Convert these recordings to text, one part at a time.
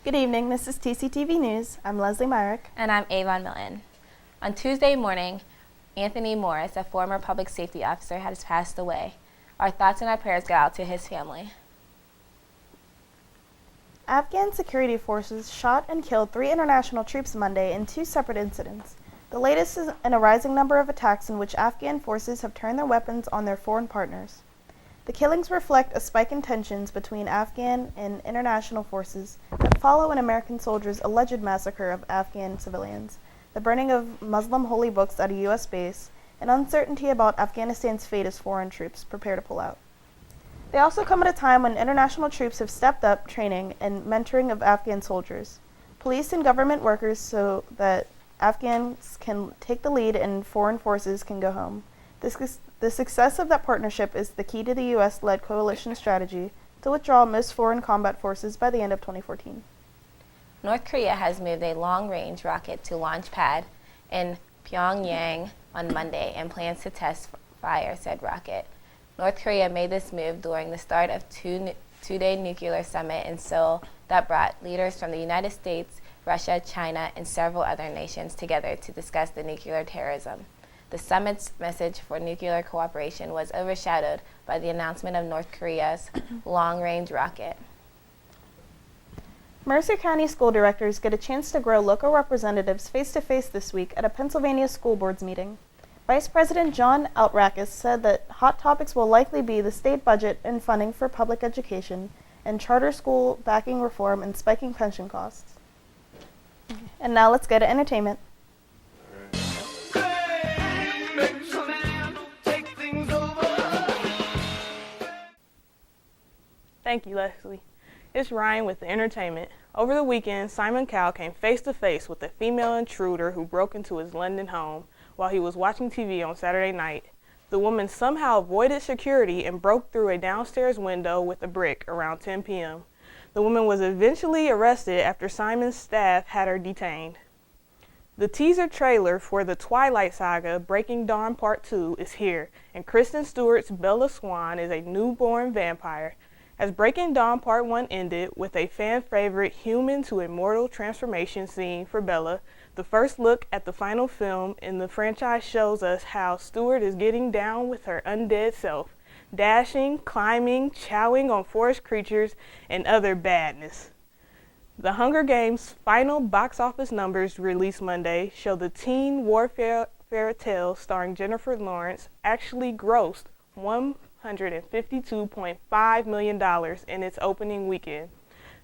Good evening, this is TCTV News. I'm Leslie Myrick. And I'm Avon Millen. On Tuesday morning, Anthony Morris, a former public safety officer, has passed away. Our thoughts and our prayers go out to his family. Afghan security forces shot and killed 3 international troops Monday in 2 separate incidents. The latest is in a rising number of attacks in which Afghan forces have turned their weapons on their foreign partners. The killings reflect a spike in tensions between Afghan and international forces that follow an American soldier's alleged massacre of Afghan civilians, the burning of Muslim holy books at a U.S. base, and uncertainty about Afghanistan's fate as foreign troops prepare to pull out. They also come at a time when international troops have stepped up training and mentoring of Afghan soldiers, police and government workers, so that Afghans can take the lead and foreign forces can go home. The success of that partnership is the key to the U.S.-led coalition strategy to withdraw most foreign combat forces by the end of 2014. North Korea has moved a long-range rocket to launch pad in Pyongyang on Monday and plans to test fire said rocket. North Korea made this move during the start of two-day nuclear summit in Seoul that brought leaders from the United States, Russia, China, and several other nations together to discuss the nuclear terrorism. The summit's message for nuclear cooperation was overshadowed by the announcement of North Korea's long-range rocket. Mercer County school directors get a chance to grow local representatives face-to-face this week at a Pennsylvania school board's meeting. Vice President John Outrakis said that hot topics will likely be the state budget and funding for public education and charter school backing reform and spiking pension costs. And now let's go to entertainment. Thank you, Leslie. It's Ryan with the entertainment. Over the weekend, Simon Cowell came face-to-face with a female intruder who broke into his London home while he was watching TV on Saturday night. The woman somehow avoided security and broke through a downstairs window with a brick around 10 p.m. The woman was eventually arrested after Simon's staff had her detained. The teaser trailer for the Twilight Saga, Breaking Dawn Part 2, is here, and Kristen Stewart's Bella Swan is a newborn vampire. As Breaking Dawn Part 1 ended with a fan-favorite human-to-immortal transformation scene for Bella, the first look at the final film in the franchise shows us how Stewart is getting down with her undead self, dashing, climbing, chowing on forest creatures, and other badness. The Hunger Games' final box office numbers released Monday show the teen warfare tale starring Jennifer Lawrence actually grossed $152.5 million in its opening weekend.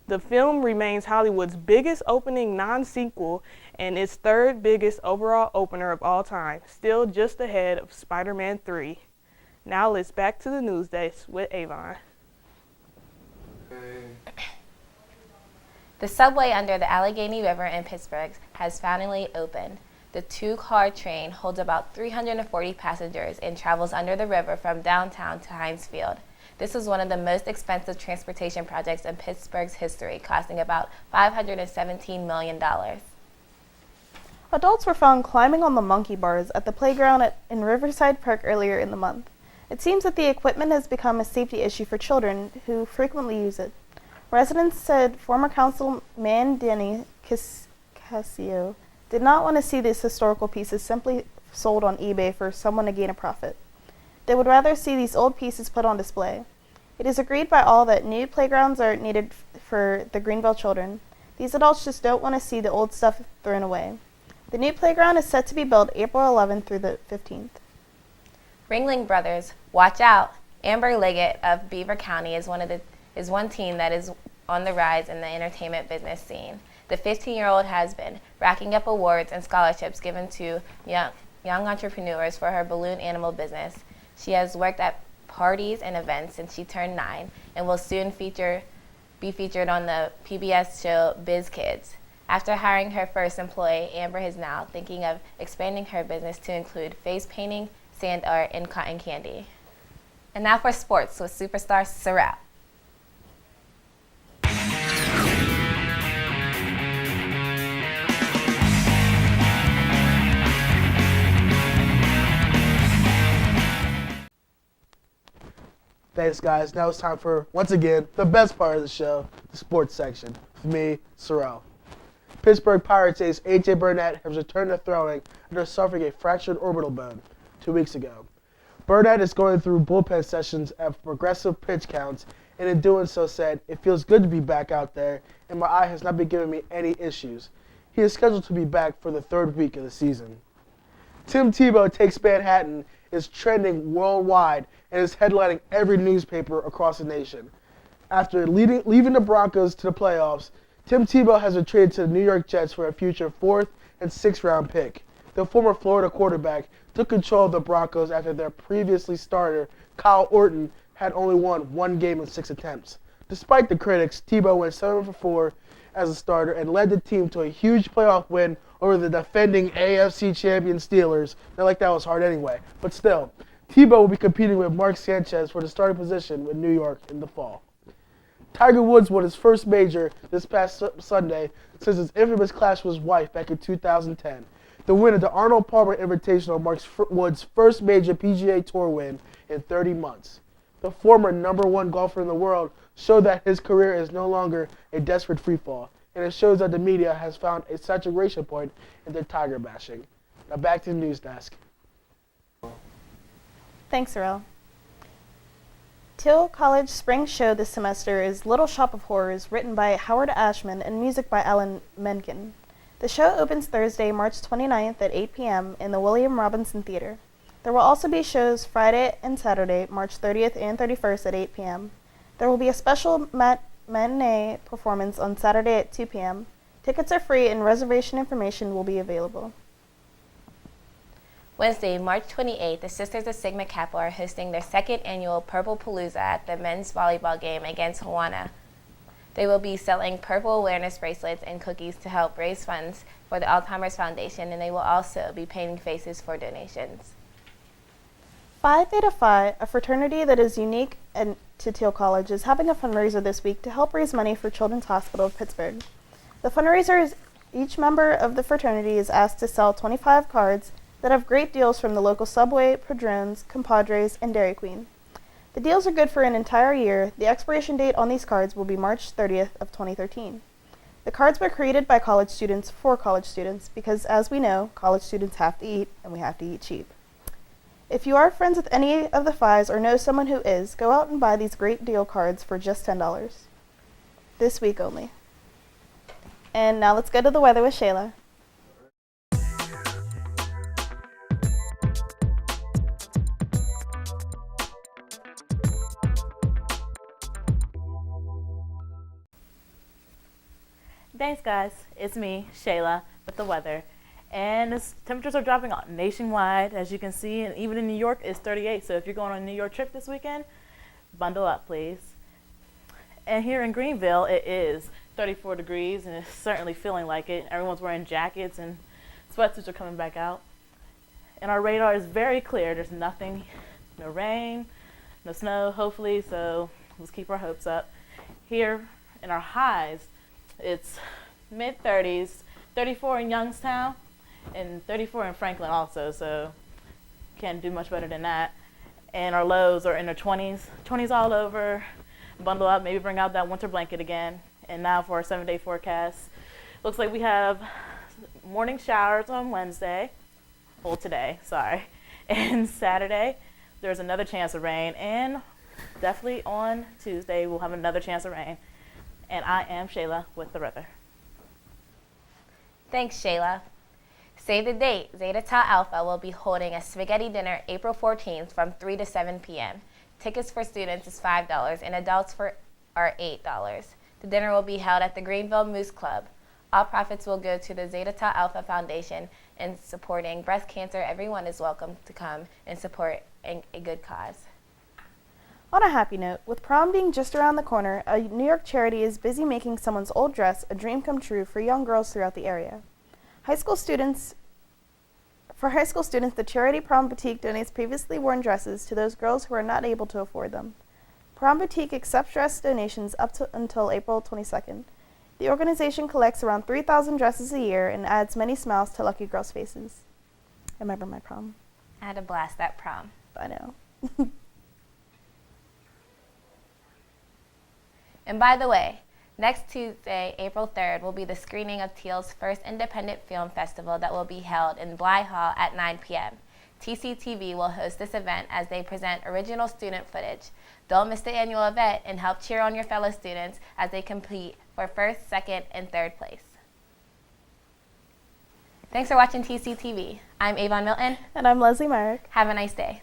The film remains Hollywood's biggest opening non-sequel and its third biggest overall opener of all time, still just ahead of Spider-Man 3. Now let's back to the news desk with Avon. The subway under the Allegheny River in Pittsburgh has finally opened. The 2-car train holds about 340 passengers and travels under the river from downtown to Heinz Field. This is one of the most expensive transportation projects in Pittsburgh's history, costing about $517 million. Adults were found climbing on the monkey bars at the playground in Riverside Park earlier in the month. It seems that the equipment has become a safety issue for children who frequently use it. Residents said former Councilman Danny Cascio did not want to see these historical pieces simply sold on eBay for someone to gain a profit. They would rather see these old pieces put on display. It is agreed by all that new playgrounds are needed for the Greenville children. These adults just don't want to see the old stuff thrown away. The new playground is set to be built April 11th through the 15th. Ringling Brothers, watch out! Amber Liggett of Beaver County is one teen that is on the rise in the entertainment business scene. The 15-year-old has been racking up awards and scholarships given to young entrepreneurs for her balloon animal business. She has worked at parties and events since she turned 9 and will soon be featured on the PBS show Biz Kids. After hiring her first employee, Amber is now thinking of expanding her business to include face painting, sand art, and cotton candy. And now for sports with superstar Sorrell. Thanks, guys. Now it's time for, once again, the best part of the show, the sports section. With me, Sorrell. Pittsburgh Pirates ace A.J. Burnett has returned to throwing after suffering a fractured orbital bone 2 weeks ago. Burnett is going through bullpen sessions at progressive pitch counts, and in doing so said, "It feels good to be back out there, and my eye has not been giving me any issues." He is scheduled to be back for the 3rd week of the season. Tim Tebow Takes Manhattan is trending worldwide and is headlining every newspaper across the nation. After leaving the Broncos to the playoffs, Tim Tebow has been traded to the New York Jets for a future 4th and 6th round pick. The former Florida quarterback took control of the Broncos after their previously starter, Kyle Orton, had only won 1 game in 6 attempts. Despite the critics, Tebow went 7 for 4 as a starter and led the team to a huge playoff win over the defending AFC champion Steelers. Not like that was hard anyway. But still, Tebow will be competing with Mark Sanchez for the starting position with New York in the fall. Tiger Woods won his first major this past Sunday since his infamous clash with his wife back in 2010. The win of the Arnold Palmer Invitational marks Woods' first major PGA Tour win in 30 months. The former #1 golfer in the world showed that his career is no longer a desperate freefall, and it shows that the media has found a saturation point in their Tiger bashing. Now back to the news desk. Thanks, Sorrell. Thiel College spring show this semester is Little Shop of Horrors, written by Howard Ashman and music by Alan Menken. The show opens Thursday, March 29th at 8 p.m. in the William Robinson Theater. There will also be shows Friday and Saturday, March 30th and 31st at 8 p.m. There will be a special matinee performance on Saturday at 2 p.m. Tickets are free and reservation information will be available. Wednesday, March 28th, the Sisters of Sigma Kappa are hosting their 2nd annual Purple Palooza at the men's volleyball game against Hawana. They will be selling purple awareness bracelets and cookies to help raise funds for the Alzheimer's Foundation, and they will also be painting faces for donations. Phi Theta Phi, a fraternity that is unique to Thiel College, is having a fundraiser this week to help raise money for Children's Hospital of Pittsburgh. The fundraiser is each member of the fraternity is asked to sell 25 cards that have great deals from the local Subway, Padrones, Compadres, and Dairy Queen. The deals are good for an entire year. The expiration date on these cards will be March 30th of 2013. The cards were created by college students for college students because, as we know, college students have to eat, and we have to eat cheap. If you are friends with any of the Phis or know someone who is, go out and buy these great deal cards for just $10. This week only. And now let's go to the weather with Shayla. Thanks, guys. It's me, Shayla, with the weather. And the temperatures are dropping nationwide, as you can see, and even in New York, it's 38. So if you're going on a New York trip this weekend, bundle up, please. And here in Greenville, it is 34 degrees, and it's certainly feeling like it. Everyone's wearing jackets, and sweatsuits are coming back out. And our radar is very clear. There's nothing, no rain, no snow, hopefully, so let's keep our hopes up. Here in our highs, it's mid-30s, 34 in Youngstown, and 34 in Franklin also, so can't do much better than that. And our lows are in the 20s, 20s all over. Bundle up, maybe bring out that winter blanket again. And now for our 7-day forecast. Looks like we have morning showers on Wednesday, well today, sorry. And Saturday, there's another chance of rain, and definitely on Tuesday, we'll have another chance of rain. And I am Shayla with the weather. Thanks, Shayla. Save the date. Zeta Tau Alpha will be holding a spaghetti dinner April 14th from 3 to 7 p.m. Tickets for students is $5 and adults are $8. The dinner will be held at the Greenville Moose Club. All profits will go to the Zeta Tau Alpha Foundation in supporting breast cancer. Everyone is welcome to come and support a good cause. On a happy note, with prom being just around the corner, a New York charity is busy making someone's old dress a dream come true for young girls throughout the area. For high school students, the charity Prom Boutique donates previously worn dresses to those girls who are not able to afford them. Prom Boutique accepts dress donations until April 22nd. The organization collects around 3,000 dresses a year and adds many smiles to lucky girls' faces. I remember my prom. I had a blast at prom. I know. And by the way, next Tuesday, April 3rd, will be the screening of Thiel's first independent film festival that will be held in Bly Hall at 9 p.m. TCTV will host this event as they present original student footage. Don't miss the annual event and help cheer on your fellow students as they compete for first, second, and third place. Thanks for watching TCTV. I'm Avon Milton. And I'm Leslie Myrick. Have a nice day.